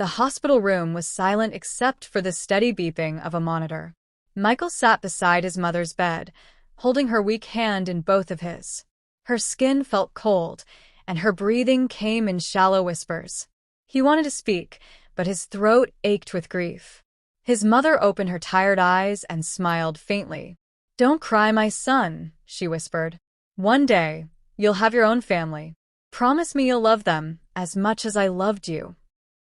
The hospital room was silent except for the steady beeping of a monitor. Michael sat beside his mother's bed, holding her weak hand in both of his. Her skin felt cold, and her breathing came in shallow whispers. He wanted to speak, but his throat ached with grief. His mother opened her tired eyes and smiled faintly. "Don't cry, my son," she whispered. "One day, you'll have your own family. Promise me you'll love them as much as I loved you."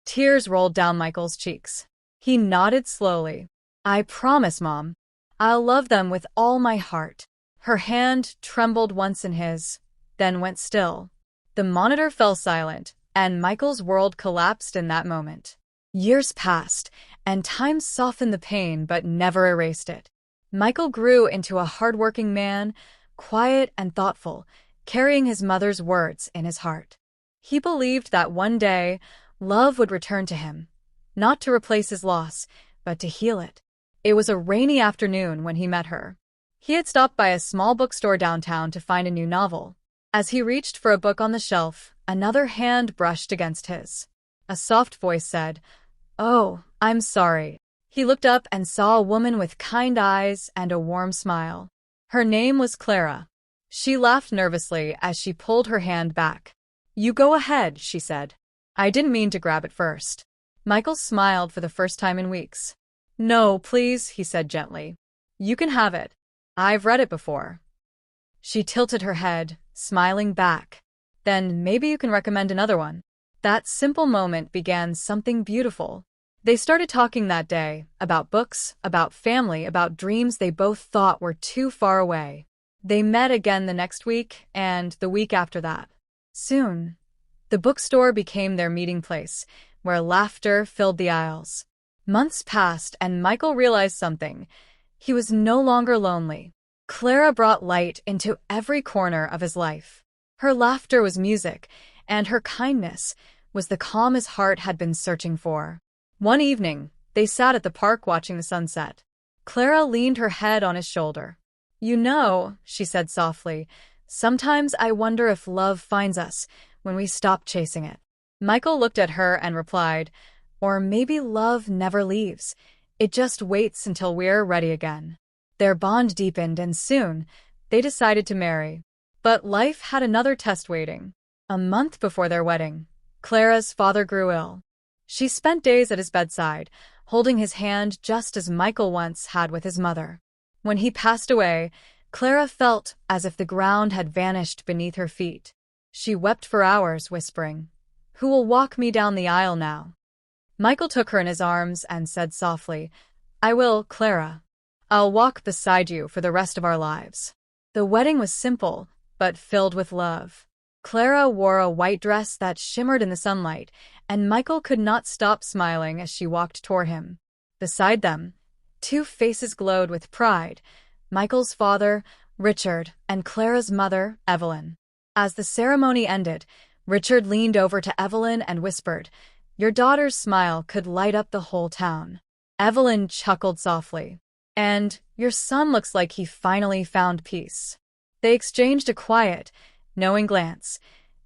Tears rolled down Michael's cheeks. He nodded slowly. "I promise, Mom. I'll love them with all my heart." Her hand trembled once in his, then went still. The monitor fell silent, and Michael's world collapsed in that moment. Years passed, and time softened the pain but never erased it. Michael grew into a hardworking man, quiet and thoughtful, carrying his mother's words in his heart. He believed that one day, love would return to him, not to replace his loss, but to heal it. It was a rainy afternoon when he met her. He had stopped by a small bookstore downtown to find a new novel. As he reached for a book on the shelf, another hand brushed against his. A soft voice said, "Oh, I'm sorry." He looked up and saw a woman with kind eyes and a warm smile. Her name was Clara. She laughed nervously as she pulled her hand back. "You go ahead," she said. "I didn't mean to grab it first." Michael smiled for the first time in weeks. "No, please," he said gently. "You can have it. I've read it before." She tilted her head, smiling back. "Then maybe you can recommend another one." That simple moment began something beautiful. They started talking that day, about books, about family, about dreams they both thought were too far away. They met again the next week, and the week after that. Soon, the bookstore became their meeting place, where laughter filled the aisles. Months passed, and Michael realized something. He was no longer lonely. Clara brought light into every corner of his life. Her laughter was music, and her kindness was the calm his heart had been searching for. One evening, they sat at the park watching the sunset. Clara leaned her head on his shoulder. "You know," she said softly, "sometimes I wonder if love finds us when we stop chasing it." Michael looked at her and replied, "Or maybe love never leaves. It just waits until we're ready again." Their bond deepened, and soon, they decided to marry. But life had another test waiting. A month before their wedding, Clara's father grew ill. She spent days at his bedside, holding his hand just as Michael once had with his mother. When he passed away, Clara felt as if the ground had vanished beneath her feet. She wept for hours, whispering, "Who will walk me down the aisle now?" Michael took her in his arms and said softly, "I will, Clara. I'll walk beside you for the rest of our lives." The wedding was simple, but filled with love. Clara wore a white dress that shimmered in the sunlight, and Michael could not stop smiling as she walked toward him. Beside them, two faces glowed with pride, Michael's father, Richard, and Clara's mother, Evelyn. As the ceremony ended, Richard leaned over to Evelyn and whispered, "Your daughter's smile could light up the whole town." Evelyn chuckled softly. "And your son looks like he finally found peace." They exchanged a quiet, knowing glance,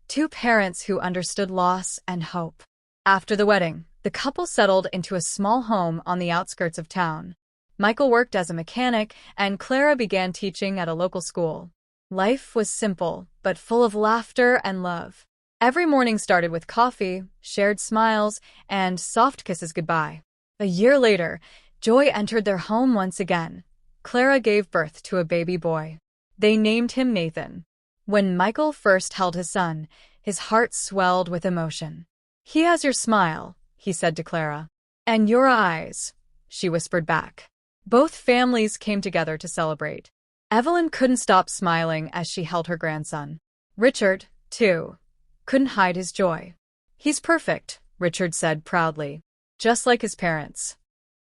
two parents who understood loss and hope. After the wedding, the couple settled into a small home on the outskirts of town. Michael worked as a mechanic, and Clara began teaching at a local school. Life was simple, but full of laughter and love. Every morning started with coffee, shared smiles, and soft kisses goodbye. A year later, joy entered their home once again. Clara gave birth to a baby boy. They named him Nathan. When Michael first held his son, his heart swelled with emotion. "He has your smile," he said to Clara. "And your eyes," she whispered back. Both families came together to celebrate. Evelyn couldn't stop smiling as she held her grandson. Richard, too, couldn't hide his joy. "He's perfect," Richard said proudly, "just like his parents."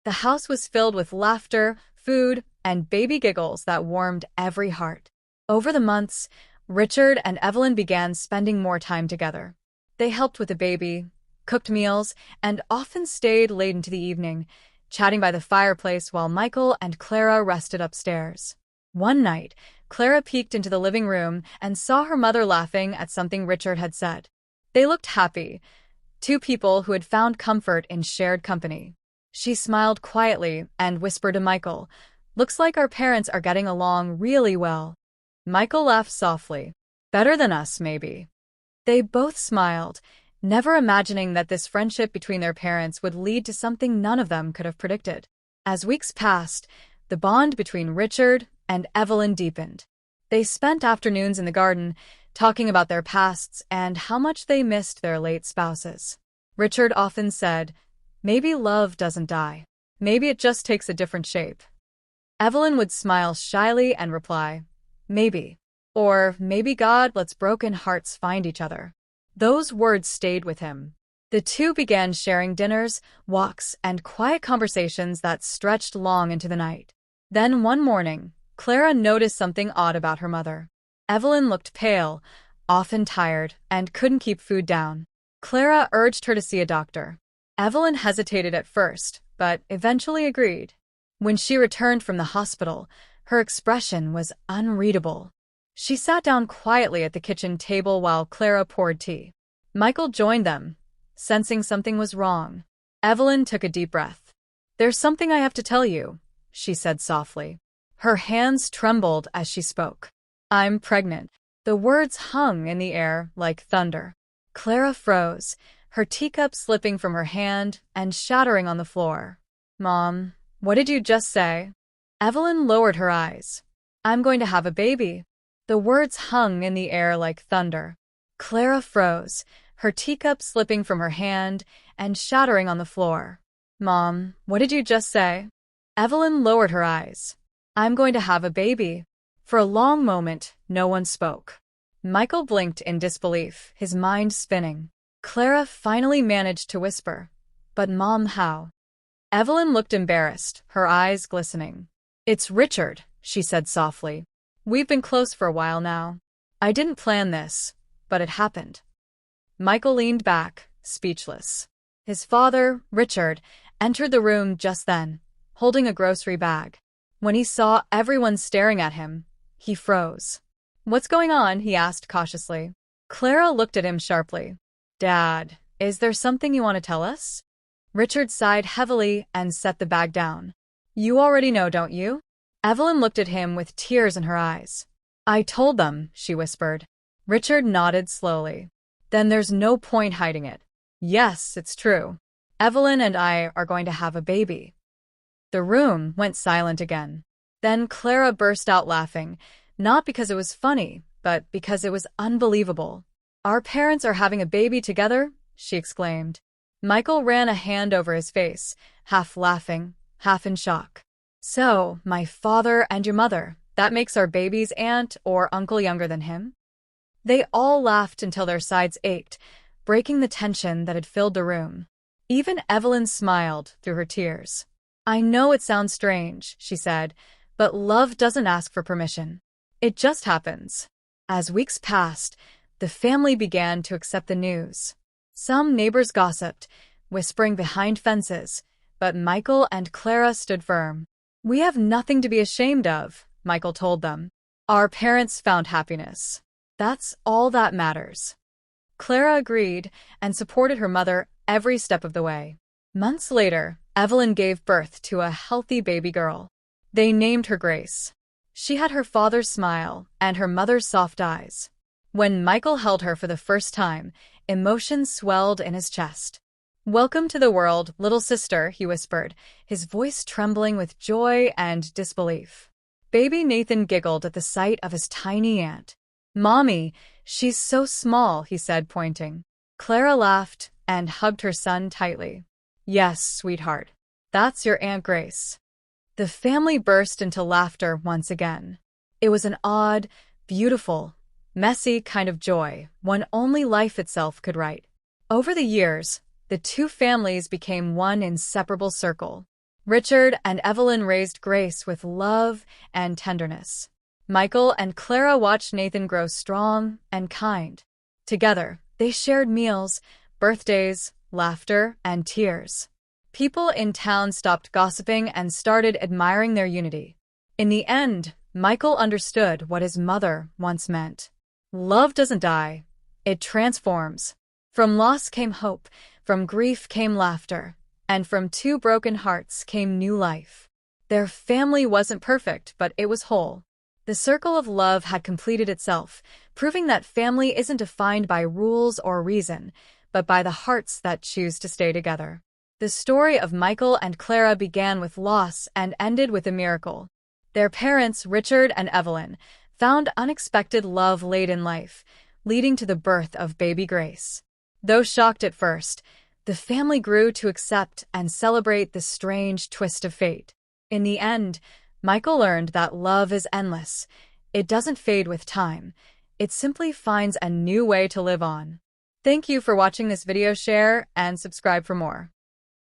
The house was filled with laughter, food, and baby giggles that warmed every heart. Over the months, Richard and Evelyn began spending more time together. They helped with the baby, cooked meals, and often stayed late into the evening, chatting by the fireplace while Michael and Clara rested upstairs. One night, Clara peeked into the living room and saw her mother laughing at something Richard had said. They looked happy, two people who had found comfort in shared company. She smiled quietly and whispered to Michael, "Looks like our parents are getting along really well." Michael laughed softly. "Better than us, maybe." They both smiled, never imagining that this friendship between their parents would lead to something none of them could have predicted. As weeks passed, the bond between Richard and Evelyn deepened. They spent afternoons in the garden, talking about their pasts and how much they missed their late spouses. Richard often said, "Maybe love doesn't die. Maybe it just takes a different shape." Evelyn would smile shyly and reply, "Maybe." Or, "Maybe God lets broken hearts find each other." Those words stayed with him. The two began sharing dinners, walks, and quiet conversations that stretched long into the night. Then one morning, Clara noticed something odd about her mother. Evelyn looked pale, often tired, and couldn't keep food down. Clara urged her to see a doctor. Evelyn hesitated at first, but eventually agreed. When she returned from the hospital, her expression was unreadable. She sat down quietly at the kitchen table while Clara poured tea. Michael joined them, sensing something was wrong. Evelyn took a deep breath. "There's something I have to tell you," she said softly. Her hands trembled as she spoke. "I'm pregnant." The words hung in the air like thunder. Clara froze, her teacup slipping from her hand and shattering on the floor. "Mom, what did you just say?" Evelyn lowered her eyes. "I'm going to have a baby." The words hung in the air like thunder. Clara froze, her teacup slipping from her hand and shattering on the floor. "Mom, what did you just say?" Evelyn lowered her eyes. "I'm going to have a baby." For a long moment, no one spoke. Michael blinked in disbelief, his mind spinning. Clara finally managed to whisper, "But Mom, how?" Evelyn looked embarrassed, her eyes glistening. "It's Richard," she said softly. "We've been close for a while now. I didn't plan this, but it happened." Michael leaned back, speechless. His father, Richard, entered the room just then, holding a grocery bag. When he saw everyone staring at him, he froze. "What's going on?" he asked cautiously. Clara looked at him sharply. "Dad, is there something you want to tell us?" Richard sighed heavily and set the bag down. "You already know, don't you?" Evelyn looked at him with tears in her eyes. "I told them," she whispered. Richard nodded slowly. "Then there's no point hiding it." "Yes, it's true. Evelyn and I are going to have a baby." The room went silent again. Then Clara burst out laughing, not because it was funny, but because it was unbelievable. "Our parents are having a baby together?" she exclaimed. Michael ran a hand over his face, half laughing, half in shock. "So, my father and your mother, that makes our baby's aunt or uncle younger than him?" They all laughed until their sides ached, breaking the tension that had filled the room. Even Evelyn smiled through her tears. "I know it sounds strange," she said, "but love doesn't ask for permission. It just happens." As weeks passed, the family began to accept the news. Some neighbors gossiped, whispering behind fences, but Michael and Clara stood firm. "We have nothing to be ashamed of," Michael told them. "Our parents found happiness. That's all that matters." Clara agreed and supported her mother every step of the way. Months later, Evelyn gave birth to a healthy baby girl. They named her Grace. She had her father's smile and her mother's soft eyes. When Michael held her for the first time, emotion swelled in his chest. "Welcome to the world, little sister," he whispered, his voice trembling with joy and disbelief. Baby Nathan giggled at the sight of his tiny aunt. "Mommy, she's so small," he said, pointing. Clara laughed and hugged her son tightly. "Yes, sweetheart. That's your Aunt Grace." The family burst into laughter once again. It was an odd, beautiful, messy kind of joy, one only life itself could write. Over the years, the two families became one inseparable circle. Richard and Evelyn raised Grace with love and tenderness. Michael and Clara watched Nathan grow strong and kind. Together, they shared meals, birthdays, laughter, and tears. People in town stopped gossiping and started admiring their unity. In the end, Michael understood what his mother once meant. Love doesn't die, it transforms. From loss came hope, from grief came laughter, and from two broken hearts came new life. Their family wasn't perfect, but it was whole. The circle of love had completed itself, proving that family isn't defined by rules or reason, but by the hearts that choose to stay together. The story of Michael and Clara began with loss and ended with a miracle. Their parents, Richard and Evelyn, found unexpected love late in life, leading to the birth of baby Grace. Though shocked at first, the family grew to accept and celebrate the strange twist of fate. In the end, Michael learned that love is endless. It doesn't fade with time. It simply finds a new way to live on. Thank you for watching this video. Share and subscribe for more.